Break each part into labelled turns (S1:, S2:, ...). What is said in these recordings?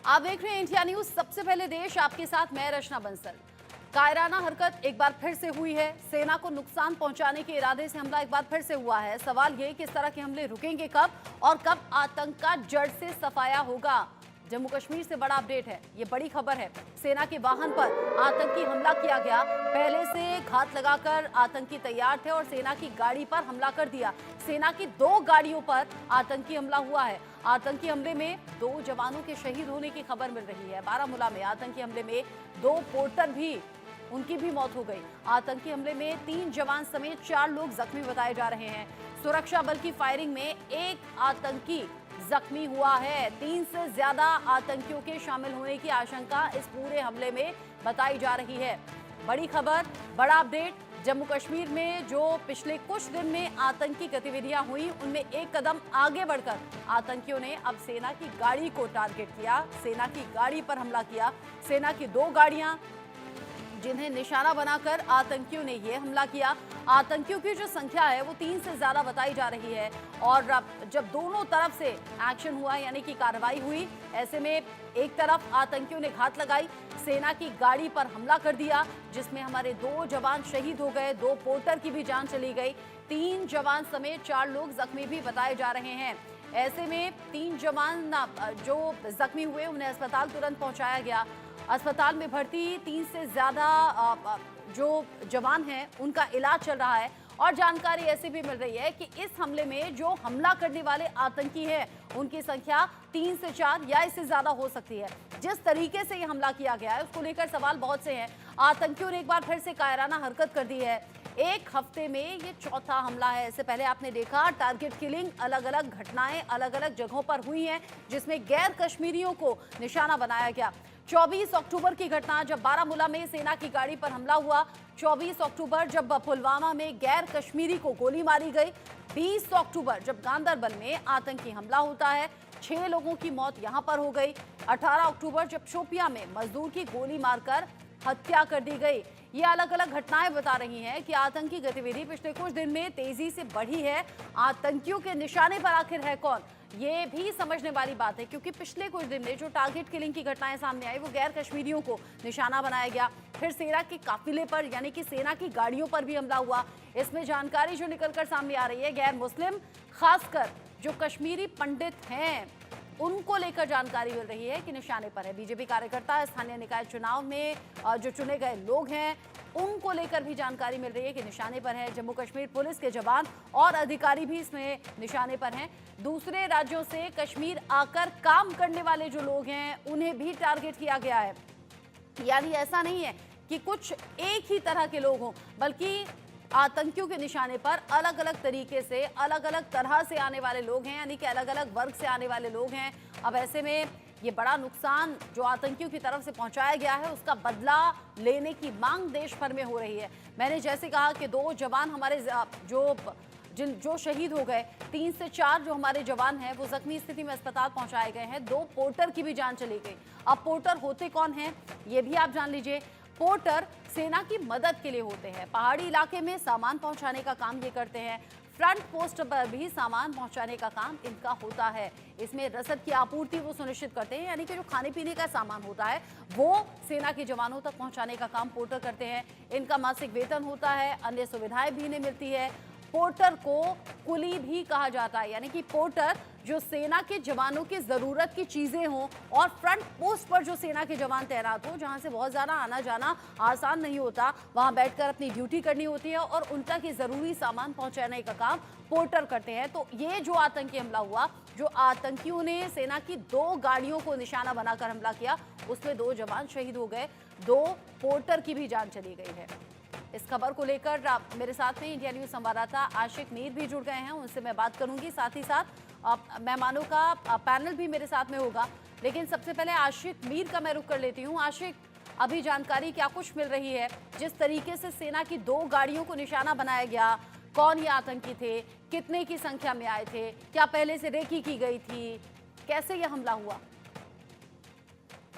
S1: आप देख रहे हैं इंडिया न्यूज। सबसे पहले देश, आपके साथ मैं रचना बंसल। कायराना हरकत एक बार फिर से हुई है। सेना को नुकसान पहुंचाने के इरादे से हमला एक बार फिर से हुआ है। सवाल ये कि इस तरह के हमले रुकेंगे कब और कब आतंक का जड़ से सफाया होगा। जम्मू कश्मीर से बड़ा अपडेट है, ये बड़ी खबर है। सेना के वाहन पर आतंकी हमला किया गया। पहले से घात लगाकर आतंकी तैयार थे और सेना की गाड़ी पर हमला कर दिया। सेना की 2 गाड़ियों पर आतंकी हमला हुआ है। आतंकी हमले में 2 जवानों के शहीद होने की खबर मिल रही है। बारामूला में आतंकी हमले में 2 पोर्टर भी, उनकी भी मौत हो गई। आतंकी हमले में 3 जवान समेत 4 लोग जख्मी बताए जा रहे हैं। सुरक्षा बल की फायरिंग में 1 आतंकी जख्मी हुआ है। 3 से ज्यादा आतंकियों के शामिल होने की आशंका इस पूरे हमले में बताई जा रही है। बड़ी खबर, बड़ा अपडेट। जम्मू कश्मीर में जो पिछले कुछ दिन में आतंकी गतिविधियां हुई, उनमें एक कदम आगे बढ़कर आतंकियों ने अब सेना की गाड़ी को टारगेट किया। सेना की गाड़ी पर हमला किया। सेना की 2 गाड़ियां जिन्हें निशाना बनाकर आतंकियों ने यह हमला किया। आतंकियों की जो संख्या है वो 3 से ज्यादा बताई जा रही है। और जब दोनों तरफ से एक्शन हुआ, यानी कि कार्रवाई हुई, ऐसे में एक तरफ आतंकियों ने घात लगाई, सेना की गाड़ी पर हमला कर दिया, जिसमें हमारे 2 जवान शहीद हो गए, 2 पोर्टर की भी जान चली गई। 3 जवान समेत 4 लोग जख्मी भी बताए जा रहे हैं। ऐसे में 3 जवान जो जख्मी हुए उन्हें अस्पताल तुरंत पहुंचाया गया। अस्पताल में भर्ती 3 से ज्यादा जो जवान हैं उनका इलाज चल रहा है। और जानकारी ऐसी भी मिल रही है कि इस हमले में जो हमला करने वाले आतंकी हैं उनकी संख्या 3 से 4 या इससे ज्यादा हो सकती है। जिस तरीके से ये हमला किया गया है उसको लेकर सवाल बहुत से हैं। आतंकियों ने एक बार फिर से कायराना हरकत कर दी है। एक हफ्ते में ये चौथा हमला है। इससे पहले आपने देखा टारगेट किलिंग, अलग अलग घटनाएं अलग अलग जगहों पर हुई हैं, जिसमें गैर कश्मीरियों को निशाना बनाया गया। 24 अक्टूबर की घटना, जब बारामूला में सेना की गाड़ी पर हमला हुआ। 24 अक्टूबर जब पुलवामा में गैर कश्मीरी को गोली मारी गई। 20 अक्टूबर जब गांदरबल में आतंकी हमला होता है, 6 लोगों की मौत यहां पर हो गई। 18 अक्टूबर जब शोपियां में मजदूर की गोली मारकर हत्या कर दी गई। ये अलग अलग घटनाएं बता रही हैं कि आतंकी गतिविधि पिछले कुछ दिन में तेजी से बढ़ी है। आतंकियों के निशाने पर आखिर है कौन, ये भी समझने वाली बात है, क्योंकि पिछले कुछ दिन में जो टारगेट किलिंग की घटनाएं सामने आई वो गैर कश्मीरियों को निशाना बनाया गया। फिर सेना के काफिले पर, यानी कि सेना की गाड़ियों पर भी हमला हुआ। इसमें जानकारी जो निकलकर सामने आ रही है, गैर मुस्लिम, खासकर जो कश्मीरी पंडित हैं उनको लेकर जानकारी मिल रही है कि निशाने पर है। बीजेपी कार्यकर्ता, स्थानीय निकाय चुनाव में जो चुने गए लोग हैं उनको लेकर भी जानकारी मिल रही है कि निशाने पर है। जम्मू कश्मीर पुलिस के जवान और अधिकारी भी इसमें निशाने पर हैं। दूसरे राज्यों से कश्मीर आकर काम करने वाले जो लोग हैं उन्हें भी टारगेट किया गया है। यानी ऐसा नहीं है कि कुछ एक ही तरह के लोग हों, बल्कि आतंकियों के निशाने पर अलग अलग तरीके से, अलग अलग तरह से आने वाले लोग हैं, यानी कि अलग अलग वर्ग से आने वाले लोग हैं। अब ऐसे में ये बड़ा नुकसान जो आतंकियों की तरफ से पहुंचाया गया है उसका बदला लेने की मांग देश भर में हो रही है। मैंने जैसे कहा कि 2 जवान हमारे जो शहीद हो गए, 3 से 4 जो हमारे जवान हैं वो जख्मी स्थिति में अस्पताल पहुंचाए गए हैं। 2 पोर्टर की भी जान चली गई। अब पोर्टर होते कौन हैं ये भी आप जान लीजिए। पोर्टर सेना की मदद के लिए होते हैं। पहाड़ी इलाके में सामान पहुंचाने का काम ये करते हैं। फ्रंट पोस्ट पर भी सामान पहुंचाने का काम इनका होता है। इसमें रसद की आपूर्ति वो सुनिश्चित करते हैं, यानी कि जो खाने पीने का सामान होता है वो सेना के जवानों तक पहुंचाने का काम पोर्टर करते हैं। इनका मासिक वेतन होता है, अन्य सुविधाएं भी इन्हें मिलती है। पोर्टर को कुली भी कहा जाता है, यानी कि पोर्टर जो सेना के जवानों की जरूरत की चीजें हों और फ्रंट पोस्ट पर जो सेना के जवान तैनात हो, जहां से बहुत ज्यादा आना जाना आसान नहीं होता, वहां बैठकर अपनी ड्यूटी करनी होती है और उन तक ये जरूरी सामान पहुंचाने का काम पोर्टर करते हैं। तो ये जो आतंकी हमला हुआ, जो आतंकियों ने सेना की 2 गाड़ियों को निशाना बनाकर हमला किया, उसमें 2 जवान शहीद हो गए, 2 पोर्टर की भी जान चली गई है। इस खबर को लेकर मेरे साथ में इंडिया न्यूज संवाददाता आशिक मीर भी जुड़ गए हैं, उनसे मैं बात करूंगी। साथ ही साथ मेहमानों का पैनल भी मेरे साथ में होगा। लेकिन सबसे पहले आशिक मीर का मैं रुख कर लेती हूं। आशिक, अभी जानकारी क्या कुछ मिल रही है? जिस तरीके से सेना की 2 गाड़ियों को निशाना बनाया गया, कौन ये आतंकी थे, कितने की संख्या में आए थे, क्या पहले से रेकी की गई थी, कैसे यह हमला हुआ?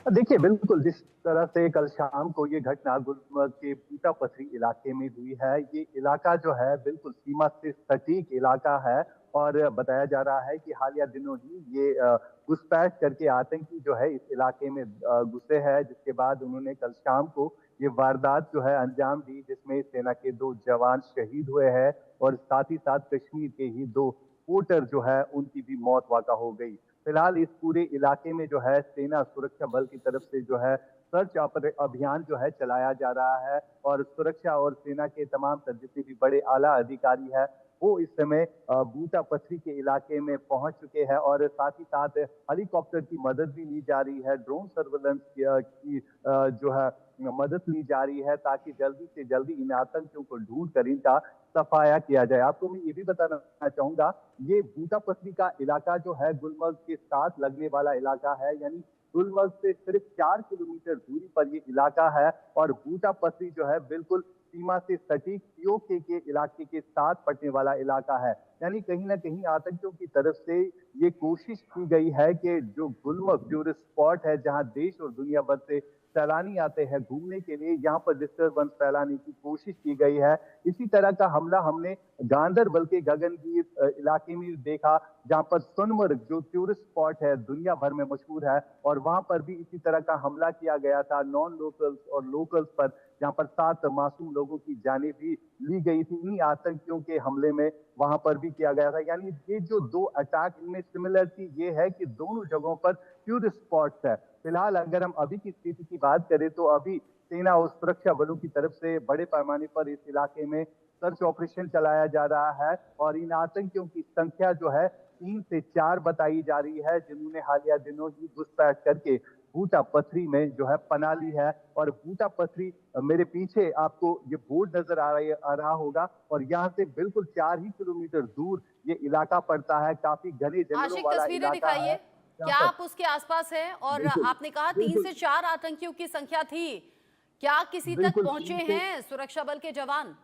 S2: देखिए, बिल्कुल जिस तरह से कल शाम को ये घटना गुलमर्ग के बूटा पथरी इलाके में हुई है, ये इलाका जो है बिल्कुल सीमा से सटीक इलाका है और बताया जा रहा है कि हालिया दिनों ही ये घुसपैठ करके आतंकी जो है इस इलाके में घुसे हैं, जिसके बाद उन्होंने कल शाम को ये वारदात जो है अंजाम दी, जिसमें सेना के 2 जवान शहीद हुए हैं और साथ ही साथ कश्मीर के ही 2 वोटर जो है उनकी भी मौत वाक़ा हो गई। फिलहाल इस पूरे इलाके में जो है सेना सुरक्षा बल की तरफ से जो है सर्च अभियान जो है चलाया जा रहा है और सुरक्षा और सेना के तमाम जितने भी बड़े आला अधिकारी हैं वो इस समय बूटा पथरी के इलाके में पहुंच चुके हैं और साथ ही साथ हेलीकॉप्टर की मदद भी ली जा रही है, ड्रोन सर्वेलेंस की जो है मदद ली जा रही है ताकि जल्दी से जल्दी इन आतंकियों को ढूंढ कर इनका सफाया किया जाए। आपको मैं ये भी बताना चाहूंगा, ये बूटा पथरी का इलाका जो है गुलमर्ग के साथ लगने वाला इलाका है, यानी गुलमर्ग से सिर्फ 4 किलोमीटर दूरी पर ये इलाका है और बूटा पथरी जो है बिल्कुल सीमा से सटीक पीओके के इलाके के साथ पड़ने वाला इलाका है। यानी कहीं ना कहीं आतंकियों की तरफ से ये कोशिश की गई है कि जो गुलमर्ग टूरिस्ट स्पॉट है, जहां देश और दुनिया भर से सैलानी आते हैं घूमने के लिए, यहाँ पर डिस्टर्बेंस फैलाने की कोशिश की गई है। इसी तरह का हमला हमने गांदरबल के गगनगीर इलाके में देखा, जहां पर सोनमर्ग जो टूरिस्ट स्पॉट है दुनिया भर में मशहूर है और वहां पर भी इसी तरह का हमला किया गया था नॉन लोकल्स और लोकल्स पर, जहां पर 7 मासूम लोगों की जानें भी ली गई थी इन्हीं आतंकियों के हमले में, वहां पर भी किया गया था। यानी ये जो 2 अटैक, इनमें सिमिलरिटी ये है कि दोनों जगहों पर टूरिस्ट स्पॉट्स है। फिलहाल अगर हम अभी की स्थिति की बात करें तो अभी सेना और सुरक्षा बलों की तरफ से बड़े पैमाने पर इस इलाके में सर्च ऑपरेशन चलाया जा रहा है और इन आतंकियों की संख्या जो है 3 से 4 बताई जा रही है, जिन्होंने हालिया दिनों ही घुसपैठ करके बूटा पथरी में जो है पनाह ली है। और बूटा पथरी मेरे पीछे आपको ये बोर्ड नजर आ रहा होगा और यहाँ से बिल्कुल 4 ही किलोमीटर दूर ये इलाका पड़ता है, काफी घने जंगलों
S1: आशिक,
S2: वाला
S1: तस्वीरें
S2: इलाका
S1: दिखाइए।
S2: है। यहाँ
S1: क्या
S2: पर
S1: आप उसके आसपास हैं? और
S2: बिल्कुल
S1: आपने कहा 3
S2: बिल्कुल
S1: से 4 आतंकियों की संख्या थी, क्या किसी तक
S2: बिल्कुल
S1: पहुंचे हैं सुरक्षा बल के जवान?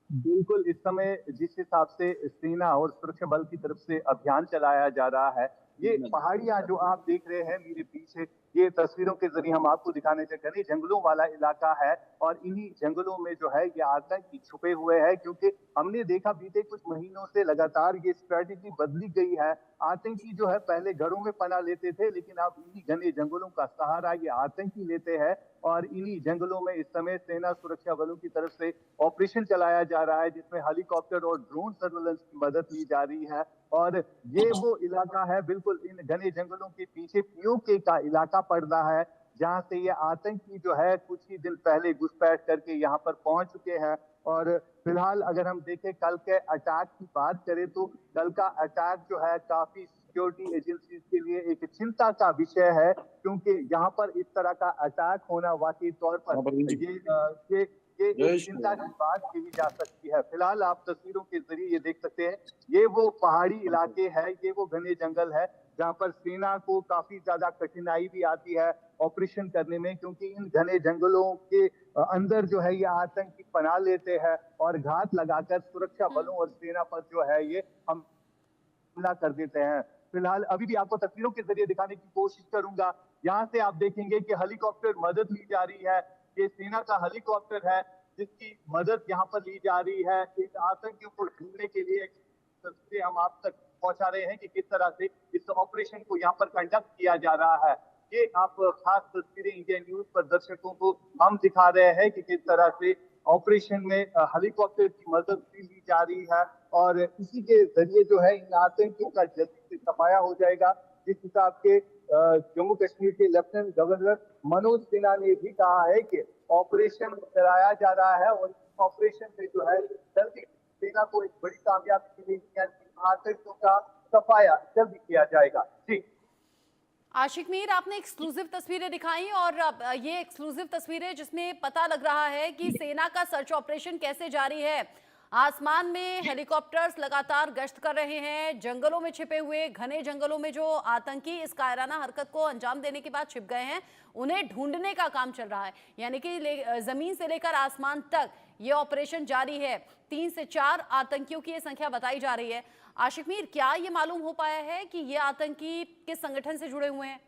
S2: बिल्कुल, इस समय जिस हिसाब से सेना और सुरक्षा बल की तरफ से अभियान चलाया जा रहा है, ये पहाड़ियाँ जो आप देख रहे हैं मेरे पीछे, ये तस्वीरों के ज़रिए हम आपको दिखाने से घने जंगलों वाला इलाका है और इन्हीं जंगलों में जो है ये आतंकी छुपे हुए हैं, क्योंकि हमने देखा बीते कुछ महीनों से लगातार ये स्ट्रैटेजी बदली गई है। आतंकी जो है पहले घरों में पनाह लेते थे, लेकिन अब इन्हीं घने जंगलों का सहारा ये आतंकी लेते हैं और इन्हीं जंगलों में इस समय सेना सुरक्षा बलों की तरफ से ऑपरेशन चलाया जा रहा है, जिसमें हेलीकॉप्टर और ड्रोन सर्वेलेंस की मदद ली जा रही है। और ये वो इलाका है बिल्कुल इन घने जंगलों के पीछे पीओके का इलाका पड़ रहा है, जहां से ये आतंकी जो है कुछ ही दिन पहले घुसपैठ करके यहाँ पर पहुंच चुके हैं। और फिलहाल अगर हम देखें कल के अटैक की बात करें तो कल का अटैक जो है काफी सिक्योरिटी एजेंसीज के लिए एक चिंता का विषय है, क्योंकि यहाँ पर इस तरह का अटैक होना वाकई तौर पर ये एक चिंता की बात कही जा सकती है। फिलहाल आप तस्वीरों के जरिए ये देख सकते हैं, ये वो पहाड़ी इलाके है, ये वो घने जंगल है जहाँ पर सेना को काफी ज्यादा कठिनाई भी आती है ऑपरेशन करने में, क्योंकि इन घने जंगलों के अंदर जो है ये आतंकी पनाह लेते हैं और घात लगाकर सुरक्षा बलों और सेना पर जो है ये हमला कर देते हैं। फिलहाल अभी भी आपको तस्वीरों के जरिए दिखाने की कोशिश करूंगा। यहाँ से आप देखेंगे कि हेलीकॉप्टर मदद ली जा रही है, ये सेना का हेलीकॉप्टर है जिसकी मदद यहाँ पर ली जा रही है इस आतंकियों को ढूंढने के लिए। तस्वीरें हम आप तक पहुंचा रहे हैं कि किस तरह से इस ऑपरेशन को यहाँ पर कंडक्ट किया जा रहा है। ये आप खास तस्वीरें इंडिया न्यूज पर दर्शकों को हम दिखा रहे हैं कि किस तरह से ऑपरेशन में हेलीकॉप्टर की मदद भी ली जा रही है और इसी के जरिए जो है इन आतंकियों का जल्दी से सफाया हो जाएगा। जिस हिसाब के जम्मू कश्मीर के लेफ्टिनेंट गवर्नर मनोज सिन्हा ने भी कहा है कि ऑपरेशन चलाया जा रहा है और इस ऑपरेशन से जो है जल्दी सेना को एक बड़ी कामयाबी मिलेगी, आतंकियों का सफाया जल्दी किया जाएगा। जी
S1: आशिक मीर, आपने एक्सक्लूसिव तस्वीरें दिखाई और अब ये एक्सक्लूसिव तस्वीरें जिसमें पता लग रहा है कि सेना का सर्च ऑपरेशन कैसे जारी है। आसमान में हेलीकॉप्टर्स लगातार गश्त कर रहे हैं, जंगलों में छिपे हुए घने जंगलों में जो आतंकी इस कायराना हरकत को अंजाम देने के बाद छिप गए हैं, उन्हें ढूंढने का काम चल रहा है। यानी कि जमीन से लेकर आसमान तक ये ऑपरेशन जारी है। 3 से 4 आतंकियों की ये संख्या बताई जा रही है। आशिक मीर, क्या ये मालूम हो पाया है कि ये आतंकी किस संगठन से जुड़े हुए हैं?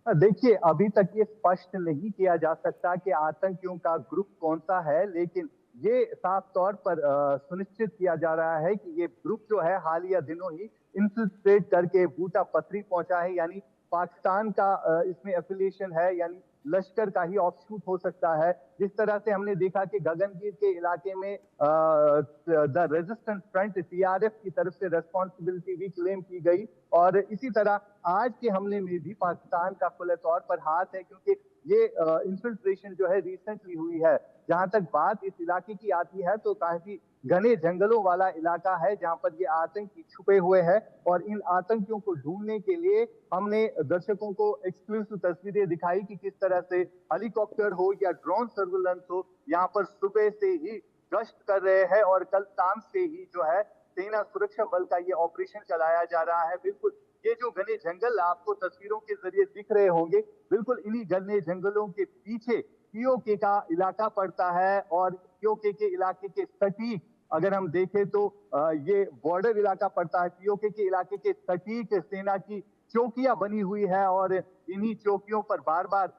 S2: देखिए, अभी तक ये स्पष्ट नहीं किया जा सकता कि आतंकियों का ग्रुप कौन सा है, लेकिन ये साफ तौर पर सुनिश्चित किया जा रहा है कि ये ग्रुप जो है हालिया दिनों ही इन्फिल्ट्रेट करके बूटा पथरी पहुंचा है, यानी पाकिस्तान का इसमें एफिलिएशन है, यानी लश्कर का ही ऑफशूट हो सकता है। जिस तरह से हमने देखा कि गगनगीर के इलाके में द रेजिस्टेंस फ्रंट सीआरएफ की तरफ से रेस्पॉन्सिबिलिटी भी क्लेम की गई, और इसी तरह आज के हमले में भी पाकिस्तान का खुले तौर पर हाथ है, क्योंकि ये इंफिल्ट्रेशन जो है रिसेंटली हुई है। जहां तक बात इस इलाके की आती है तो काफी घने जंगलों वाला इलाका है जहां पर ये आतंकी छुपे हुए हैं, और इन आतंकियों को ढूंढने के लिए हमने दर्शकों को एक्सक्लूसिव तस्वीरें दिखाई कि किस तरह से हेलीकॉप्टर हो या ड्रोन सर्विलेंस हो, यहाँ पर सुबह से ही गश्त कर रहे हैं, और कल शाम से ही जो है सेना सुरक्षा बल का ये ऑपरेशन चलाया जा रहा है। बिल्कुल ये जो घने जंगल आपको तस्वीरों के जरिए दिख रहे होंगे, बिल्कुल इन्हीं घने जंगलों के पीछे पीओके का इलाका पड़ता है, और पीओके के इलाके के सटीक अगर हम देखें तो ये बॉर्डर इलाका पड़ता है। पीओके के इलाके के सटीक सेना की चौकियां बनी हुई है, और इन्हीं चौकियों पर बार बार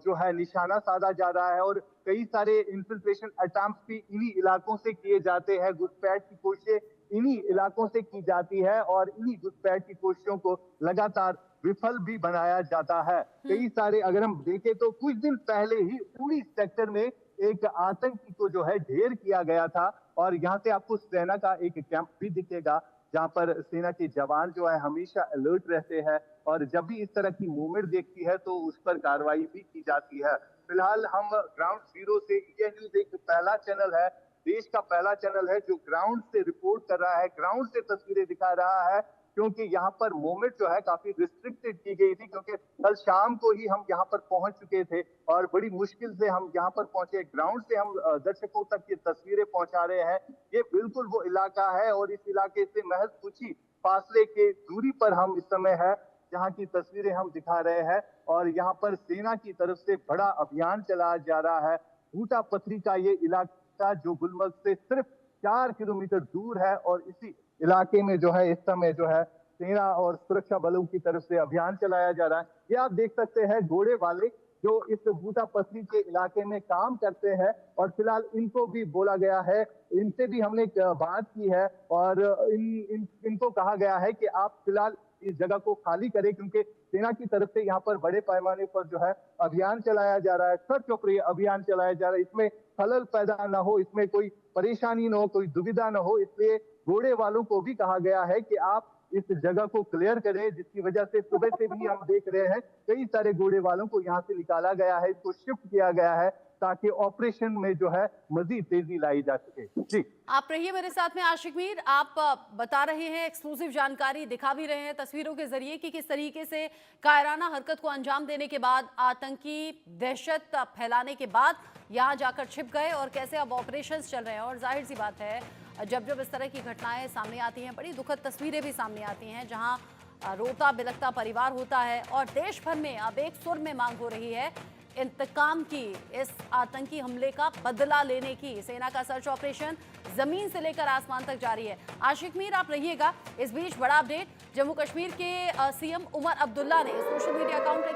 S2: जो है निशाना साधा जा रहा है, और कई सारे इन्फिल्ट्रेशन अटैम्प्ट भी इन्हीं इलाकों से किए जाते हैं। घुसपैठ की कोशिशें इन्हीं इलाकों से की जाती है, और इन्हीं घुसपैठ की कोशिशों को लगातार विफल भी बनाया जाता है। कई सारे अगर हम देखें तो कुछ दिन पहले ही उड़ी सेक्टर में एक आतंकी को जो है ढेर किया गया था, और यहाँ से आपको सेना का एक कैंप भी दिखेगा जहां पर सेना के जवान जो है हमेशा अलर्ट रहते हैं, और जब भी इस तरह की मूवमेंट देखती है तो उस पर कार्रवाई भी की जाती है। फिलहाल हम ग्राउंड जीरो से, इंडिया न्यूज एक पहला चैनल है, देश का पहला चैनल है जो ग्राउंड से रिपोर्ट कर रहा है, ग्राउंड से तस्वीरें दिखा रहा है, क्योंकि यहाँ पर मूवमेंट जो है काफी रिस्ट्रिक्टेड की गई थी, क्योंकि कल शाम को ही हम यहाँ पर पहुंच चुके थे और बड़ी मुश्किल से हम यहाँ पर पहुंचे। ग्राउंड से हम दर्शकों तक ये तस्वीरें पहुंचा रहे हैं। ये बिल्कुल वो इलाका है, और इस इलाके से महज कुछ ही फासले के दूरी पर हम इस समय है, जहाँ की तस्वीरें हम दिखा रहे हैं। और यहाँ पर सेना की तरफ से बड़ा अभियान चलाया जा रहा है। बूटा पथरी का ये इलाका जो गुलमर्ग से सिर्फ 4 किलोमीटर दूर है, और इसी इलाके में जो है इस समय जो है सेना और सुरक्षा बलों की तरफ से अभियान चलाया जा रहा है। ये आप देख सकते हैं घोड़े वाले जो इस बूटा पथरी के इलाके में काम करते हैं, और फिलहाल इनको भी बोला गया है, इनसे भी हमने बात की है, और इनको कहा गया है कि आप फिलहाल इस जगह को खाली करें, क्योंकि सेना की तरफ से यहाँ पर बड़े पैमाने पर जो है अभियान चलाया जा रहा है, सर्च ऑपरेशन अभियान चलाया जा रहा है। इसमें खलल पैदा ना हो, इसमें कोई परेशानी ना हो, कोई दुविधा ना हो, इसलिए घोड़े वालों को भी कहा गया है कि आप इस जगह को क्लियर करें, जिसकी वजह से सुबह से भी हम देख रहे हैं कई सारे घोड़े वालों को यहाँ से निकाला गया है, इसको शिफ्ट किया गया है, ताकि ऑपरेशन में जो है मजीद तेजी लाई जा सके। जी
S1: आप रहिए मेरे साथ में आशिक मीर, आप बता रहे हैं, एक्सक्लूसिव जानकारी दिखा भी रहे हैं तस्वीरों के जरिए कि किस तरीके से कायराना हरकत को अंजाम देने के बाद आतंकी दहशत फैलाने के बाद यहाँ जाकर छिप गए, और कैसे अब ऑपरेशंस चल रहे हैं। और जाहिर सी बात है जब जब इस तरह की घटनाएं सामने आती हैं, बड़ी दुखद तस्वीरें भी सामने आती हैं, जहाँ रोता बिलखता परिवार होता है, और देश भर में अब एक सुर में मांग हो रही है इंतकाम की, इस आतंकी हमले का बदला लेने की। सेना का सर्च ऑपरेशन जमीन से लेकर आसमान तक जारी है। आशिक मीर आप रहिएगा। इस बीच बड़ा अपडेट, जम्मू कश्मीर के सीएम उमर अब्दुल्ला ने सोशल मीडिया अकाउंट